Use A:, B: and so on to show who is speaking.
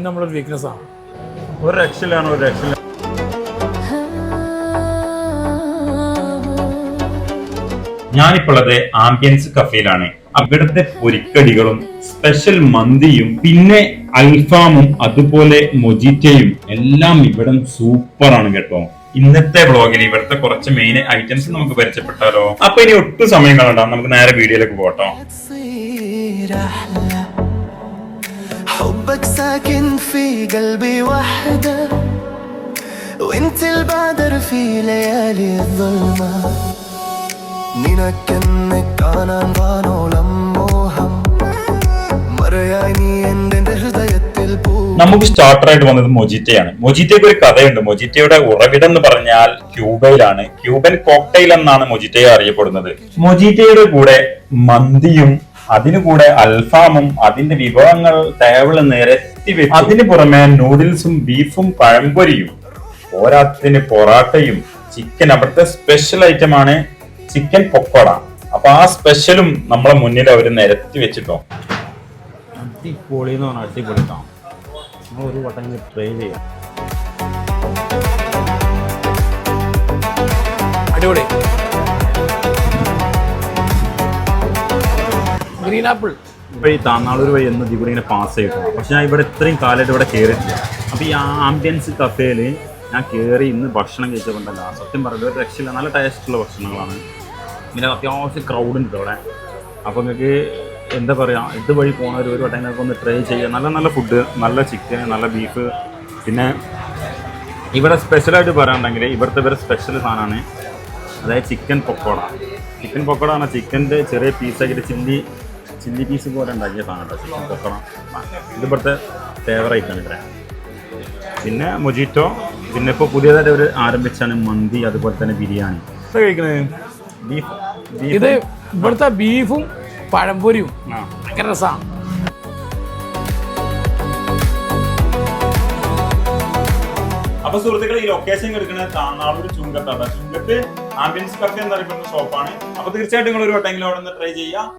A: നമ്മളൊരു വീക്ക്നെസ് ആണ്.
B: ഒരു രക്ഷയിലാണ് ഒരു രക്ഷ. ഞാനിപ്പോൾ ഉള്ളത് ആംബിയൻസ് കഫേയിലാണ്. അവിടുത്തെ പൊരിക്കടികളും സ്പെഷ്യൽ മന്തിയും പിന്നെ അൽഫാമും അതുപോലെ മൊജിറ്റയും എല്ലാം ഇവിടെ സൂപ്പറാണ് കേട്ടോ. ഇന്നത്തെ വ്ളോഗിൽ ഇവിടുത്തെ കുറച്ച് മെയിൻ ഐറ്റംസ് നമുക്ക് പരിചയപ്പെട്ടാലോ. അപ്പൊ ഇനി ഒട്ടും സമയം കളയണ്ട, നമുക്ക് നേരെ വീഡിയോയിലേക്ക് പോട്ടോ.
C: حبك ساكن في قلبي وحده وانت البادر في ليالي الظلمة നിനക്കെന്നെ കാണാൻ വാനോളം മോഹം മറയായി എന്റെ ഹൃദയത്തിൽ പോ.
B: നമുക്ക് സ്റ്റാർട്ടറായിട്ട് വന്നത് മൊജിറ്റയാണ്. മൊജിറ്റയ്ക്ക് ഒരു കഥയുണ്ട്. മൊജിറ്റയുടെ ഉറവിടം എന്ന് പറഞ്ഞാൽ ക്യൂബയിലാണ്. ക്യൂബൻ കോക്ടെയിൽ എന്നാണ് മൊജിറ്റയെ അറിയപ്പെടുന്നത്. മൊജിറ്റയുടെ കൂടെ മന്തിയും അതിനു കൂടെ അൽഫാമും അതിന്റെ വിഭവങ്ങൾ ടേബിള് നിരത്തി വെച്ചു. അതിന് പുറമെ നൂഡിൽസും ബീഫും പഴംപൊരിയും പോരാത്തിന് പൊറാട്ടയും ചിക്കൻ. അവിടുത്തെ സ്പെഷ്യൽ ഐറ്റം ആണ് ചിക്കൻ പൊക്കോട. അപ്പൊ ആ സ്പെഷ്യലും നമ്മളെ മുന്നിൽ അവർ നിരത്തി വെച്ചിട്ടോ.
A: അടിപൊളി എന്ന് പറഞ്ഞാൽ അടിപൊളി. ഒരു വട്ടം ട്രൈ ചെയ്യാം. അടിപൊളി. ഗ്രീൻ ആപ്പിൾ
B: ഇപ്പൊ ഈ താന്നാളൂർ വഴി എന്ന് ഇവിടെ ഇങ്ങനെ പാസ് ചെയ്തിട്ടുണ്ട്. പക്ഷെ ഞാൻ ഇവിടെ ഇത്രയും കാലമായിട്ട് ഇവിടെ കയറിയിട്ടില്ല. അപ്പൊ ഈ ആംബിയൻസ് കഫേയില് ഞാൻ കയറി ഇന്ന് ഭക്ഷണം കഴിച്ചപ്പോണ്ടല്ല, സത്യം പറയുന്നത് ഒരു രക്ഷയില്ല. നല്ല ടേസ്റ്റുള്ള ഭക്ഷണങ്ങളാണ്. പിന്നെ അത്യാവശ്യം ക്രൗഡ് ഉണ്ട് അവിടെ. അപ്പോൾ നിങ്ങൾക്ക് എന്താ പറയുക, ഇതുവഴി പോകുന്നവർ ഒരു വട്ടം നിങ്ങൾക്ക് ഒന്ന് ട്രൈ ചെയ്യുക. നല്ല നല്ല ഫുഡ്, നല്ല ചിക്കൻ, നല്ല ബീഫ്. പിന്നെ ഇവിടെ സ്പെഷ്യലായിട്ട് പറയാനുണ്ടെങ്കിൽ ഇവരുടെ സ്പെഷ്യൽ സാധനമാണ്, അതായത് ചിക്കൻ പൊക്കോട. ചിക്കൻ പൊക്കോട പറഞ്ഞാൽ ചിക്കൻ്റെ ചെറിയ പീസാക്കിയിട്ട് ചില്ലി പീസ് പോലെ ഉണ്ടാക്കിയ സാധനം കേട്ടോ ചിക്കൻ പൊക്കോട. ഇത് ഇവിടുത്തെ ഫേവറേറ്റാണ് ഇവിടെ. പിന്നെ മൊജിറ്റോ, പിന്നെ ഇപ്പോൾ പുതിയതായിട്ട് അവർ ആരംഭിച്ചാണ് മന്തി, അതുപോലെ തന്നെ ബിരിയാണി. കഴിക്കുന്നത് ബീഫ്.
A: ഇത് ഇവിടുത്തെ ബീഫും പഴംപൊരിയും ഭയങ്കര രസമാണ്.
B: അപ്പൊ സുഹൃത്തുക്കൾ, ഈ ലൊക്കേഷൻ എടുക്കുന്നത് താന്നാളൂർ ചുങ്കത്താണ്. ചുങ്കത്ത് ആംബിയൻസ് കഫേ എന്നറിയപ്പെടുന്ന ഷോപ്പാണ്. അപ്പൊ തീർച്ചയായിട്ടും നിങ്ങൾ ഒരു വട്ടമെങ്കിലും അവിടെ നിന്ന് ട്രൈ ചെയ്യുക.